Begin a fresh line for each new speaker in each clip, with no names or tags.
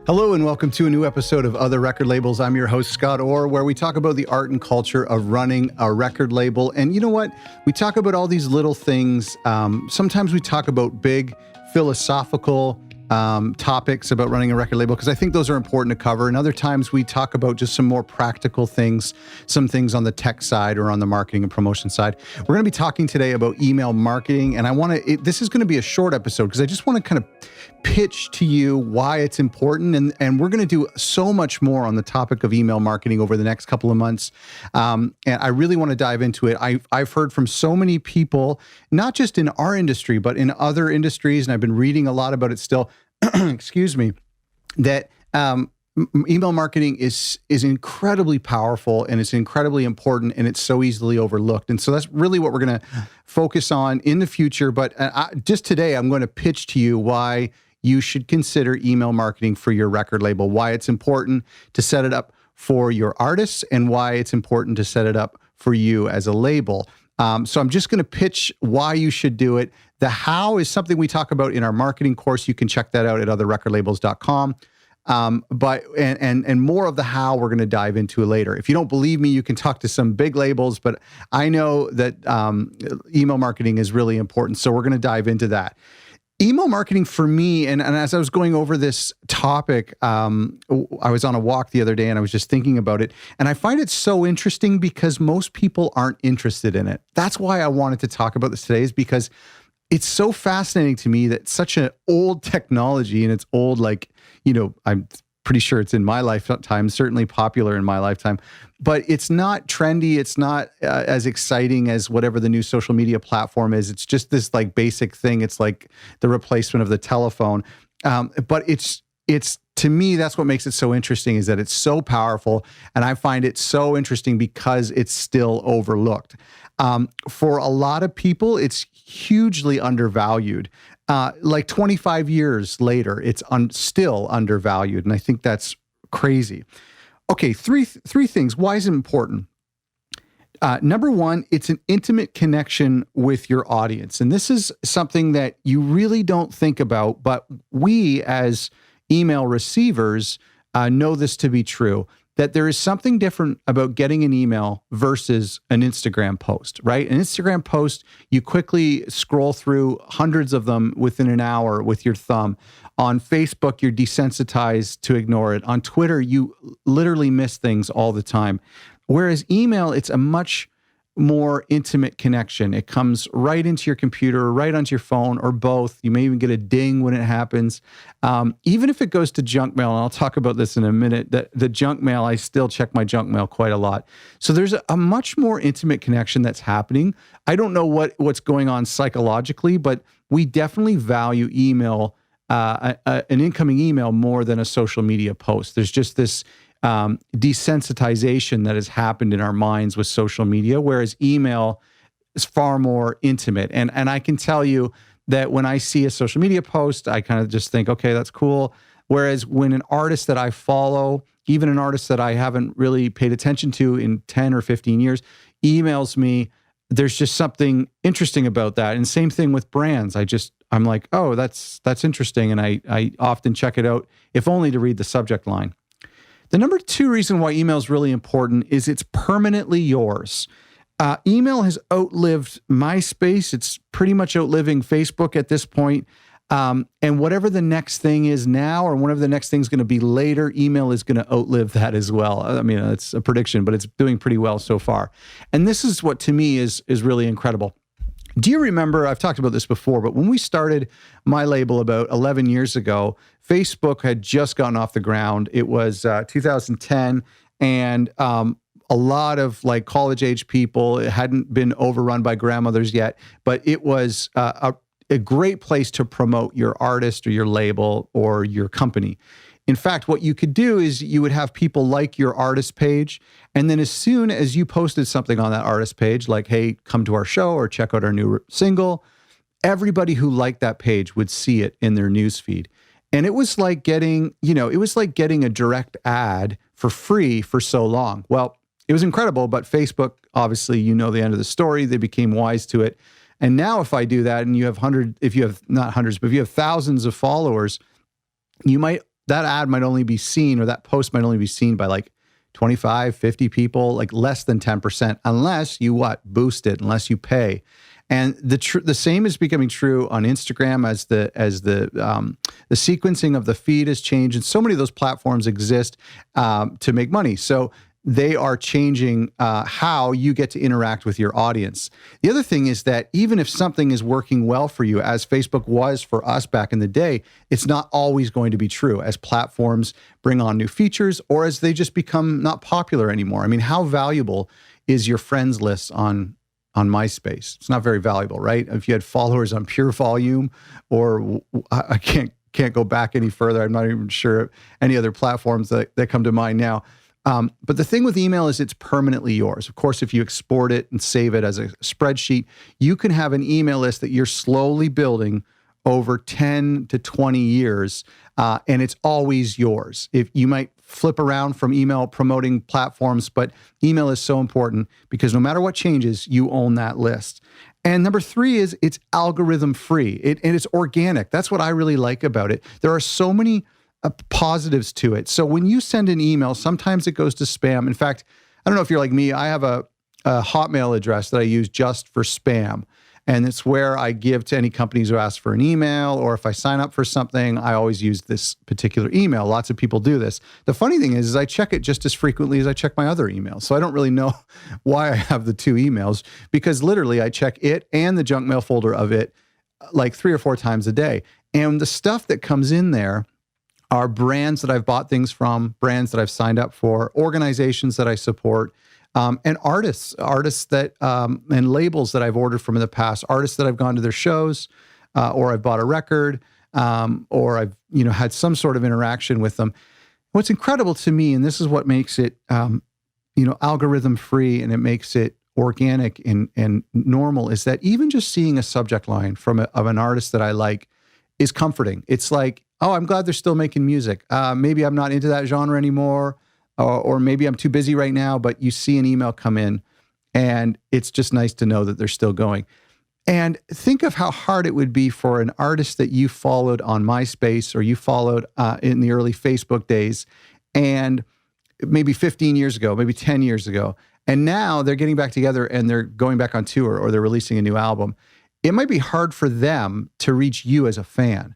Hello and welcome to a new episode of Other Record Labels. I'm your host, Scott Orr, where we talk about the art and culture of running a record label. And you know what? We talk about all these little things. Sometimes we talk about big philosophical topics about running a record label because I think those are important to cover. And other times we talk about just some more practical things, some things on the tech side or on the marketing and promotion side. We're going to be talking today about email marketing. And this is going to be a short episode because I just want to kind of pitch to you why it's important. And we're going to do so much more on the topic of email marketing over the next couple of months. And I really want to dive into it. I've heard from so many people, not just in our industry, but in other industries, and I've been reading a lot about it still, excuse me, that email marketing is incredibly powerful and it's incredibly important and it's so easily overlooked. And so that's really what we're going to focus on in the future. But just today, I'm going to pitch to you why you should consider email marketing for your record label, why it's important to set it up for your artists and why it's important to set it up for you as a label. So I'm just going to pitch why you should do it. The how is something we talk about in our marketing course. You can check that out at otherrecordlabels.com. But more of the how we're going to dive into later. If you don't believe me, you can talk to some big labels, but I know that email marketing is really important. So we're going to dive into that. Email marketing for me, and as I was going over this topic, I was on a walk the other day and I was just thinking about it. And I find it so interesting because most people aren't interested in it. That's why I wanted to talk about this today, is because it's so fascinating to me that such an old technology, and it's old, like, I'm pretty sure it's in my lifetime, certainly popular in my lifetime, but it's not trendy. It's not as exciting as whatever the new social media platform is. It's just this like basic thing. It's like the replacement of the telephone. But it's to me, that's what makes it so interesting, is that it's so powerful. And I find it so interesting because it's still overlooked. For a lot of people, it's hugely undervalued. Like 25 years later, it's still undervalued. And I think that's crazy. Okay, three things. Why is it important? Number one, it's an intimate connection with your audience. And this is something that you really don't think about, but we as email receivers know this to be true, that there is something different about getting an email versus an Instagram post, right? An Instagram post, you quickly scroll through hundreds of them within an hour with your thumb. On Facebook, you're desensitized to ignore it. On Twitter, you literally miss things all the time. Whereas email, it's a much more intimate connection. It comes right into your computer, right onto your phone, or both. You may even get a ding when it happens. Even if it goes to junk mail, and I'll talk about this in a minute, the junk mail, I still check my junk mail quite a lot. So there's a much more intimate connection that's happening. I don't know what's going on psychologically, but we definitely value email, an incoming email, more than a social media post. There's just this desensitization that has happened in our minds with social media, whereas email is far more intimate. And I can tell you that when I see a social media post, I kind of just think, okay, that's cool. Whereas when an artist that I follow, even an artist that I haven't really paid attention to in 10 or 15 years, emails me, there's just something interesting about that. And same thing with brands. I'm like, oh, that's interesting. And I often check it out, if only to read the subject line. The number two reason why email is really important is it's permanently yours. Email has outlived MySpace. It's pretty much outliving Facebook at this point. And whatever the next thing is now, or whatever the next thing is going to be later, email is going to outlive that as well. I mean, it's a prediction, but it's doing pretty well so far. And this is what to me is really incredible. Do you remember, I've talked about this before, but when we started my label about 11 years ago, Facebook had just gotten off the ground. It was 2010, and a lot of like college-age people. It hadn't been overrun by grandmothers yet, but it was a great place to promote your artist or your label or your company. In fact, what you could do is you would have people like your artist page, and then as soon as you posted something on that artist page, like, hey, come to our show or check out our new single, everybody who liked that page would see it in their newsfeed. And it was like getting, a direct ad for free for so long. Well, it was incredible, but Facebook, obviously, the end of the story. They became wise to it. And now if I do that and you have thousands of followers, that ad might only be seen, or that post might only be seen by like 25, 50 people, like less than 10%, unless you boost it, unless you pay. And the same is becoming true on Instagram as the sequencing of the feed has changed, and so many of those platforms exist to make money. So they are changing how you get to interact with your audience. The other thing is that even if something is working well for you, as Facebook was for us back in the day, it's not always going to be true as platforms bring on new features or as they just become not popular anymore. I mean, how valuable is your friends list on MySpace? It's not very valuable, right? If you had followers on Pure Volume, or I can't go back any further. I'm not even sure any other platforms that come to mind now. But the thing with email is it's permanently yours. Of course, if you export it and save it as a spreadsheet, you can have an email list that you're slowly building over 10 to 20 years, and it's always yours. If you might flip around from email promoting platforms, but email is so important because no matter what changes, you own that list. And number 3 is it's algorithm free, and it's organic. That's what I really like about it. There are so many positives to it. So when you send an email, sometimes it goes to spam. In fact, I don't know if you're like me, I have a Hotmail address that I use just for spam. And it's where I give to any companies who ask for an email, or if I sign up for something, I always use this particular email. Lots of people do this. The funny thing is I check it just as frequently as I check my other emails. So I don't really know why I have the 2 emails, because literally I check it and the junk mail folder of it like 3 or 4 times a day. And the stuff that comes in there are brands that I've bought things from, brands that I've signed up for, organizations that I support, and artists that and labels that I've ordered from in the past, artists that I've gone to their shows, or I've bought a record, or I've had some sort of interaction with them. What's incredible to me, and this is what makes it algorithm free and it makes it organic and normal, is that even just seeing a subject line of an artist that I like is comforting. It's like, oh, I'm glad they're still making music. Maybe I'm not into that genre anymore, or maybe I'm too busy right now, but you see an email come in and it's just nice to know that they're still going. And think of how hard it would be for an artist that you followed on MySpace or you followed in the early Facebook days, and maybe 15 years ago, maybe 10 years ago, and now they're getting back together and they're going back on tour or they're releasing a new album. It might be hard for them to reach you as a fan.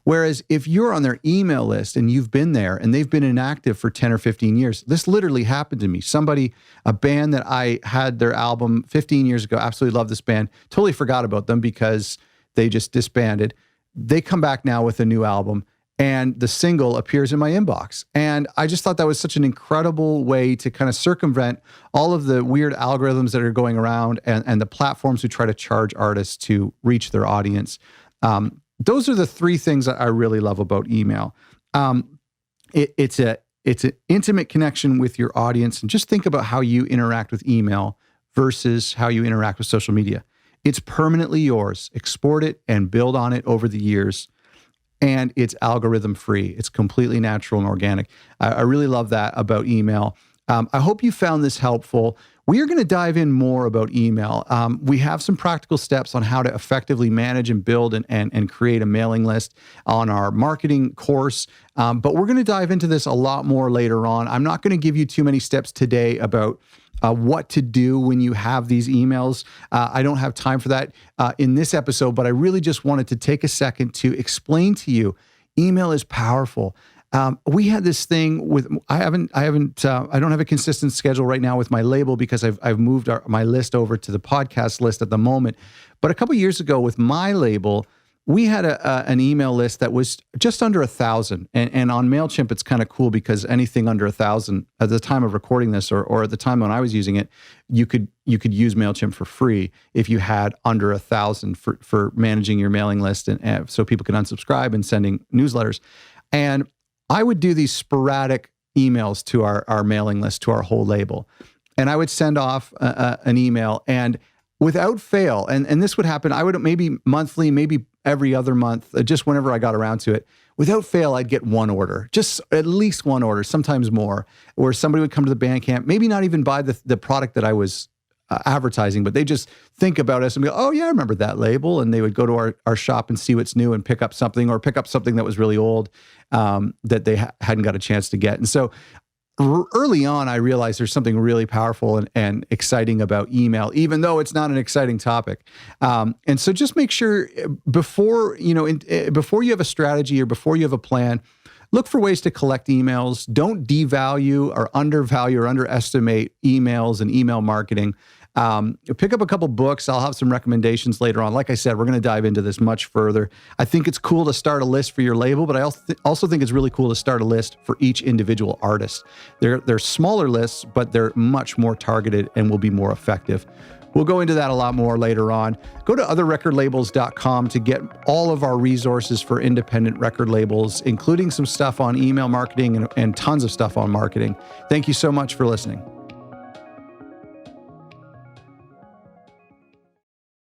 Whereas if you're on their email list and you've been there and they've been inactive for 10 or 15 years, this literally happened to me. A band that I had their album 15 years ago, absolutely love this band, totally forgot about them because they just disbanded. They come back now with a new album and the single appears in my inbox. And I just thought that was such an incredible way to kind of circumvent all of the weird algorithms that are going around and the platforms who try to charge artists to reach their audience. Those are the 3 things that I really love about email. It's an intimate connection with your audience. And just think about how you interact with email versus how you interact with social media. It's permanently yours. Export it and build on it over the years. And it's algorithm free. It's completely natural and organic. I really love that about email. I hope you found this helpful. We are going to dive in more about email. We have some practical steps on how to effectively manage and build and create a mailing list on our marketing course. But we're going to dive into this a lot more later on. I'm not going to give you too many steps today about what to do when you have these emails. I don't have time for that in this episode, but I really just wanted to take a second to explain to you, email is powerful. We had this thing with, I don't have a consistent schedule right now with my label because I've moved my list over to the podcast list at the moment. But a couple of years ago with my label, we had an email list that was just under 1,000. And on MailChimp, it's kind of cool because anything under 1,000 at the time of recording this or at the time when I was using it, you could use MailChimp for free if you had under 1,000 for managing your mailing list and so people can unsubscribe and sending newsletters. And I would do these sporadic emails to our mailing list, to our whole label. And I would send off an email, and without fail, and this would happen, I would maybe monthly, maybe every other month, just whenever I got around to it, without fail, I'd get one order, just at least one order, sometimes more, where somebody would come to the Bandcamp, maybe not even buy the product that I was advertising, but they just think about us and go, oh yeah, I remember that label. And they would go to our shop and see what's new and pick up something, or pick up something that was really old that they hadn't got a chance to get. And so early on, I realized there's something really powerful and exciting about email, even though it's not an exciting topic. And so just make sure before you have a strategy or before you have a plan, look for ways to collect emails. Don't devalue or undervalue or underestimate emails and email marketing. Pick up a couple books. I'll have some recommendations later on. Like I said, we're going to dive into this much further. I think it's cool to start a list for your label, but I also think it's really cool to start a list for each individual artist. They're smaller lists, but they're much more targeted and will be more effective. We'll go into that a lot more later on. Go to otherrecordlabels.com to get all of our resources for independent record labels, including some stuff on email marketing and tons of stuff on marketing. Thank you so much for listening.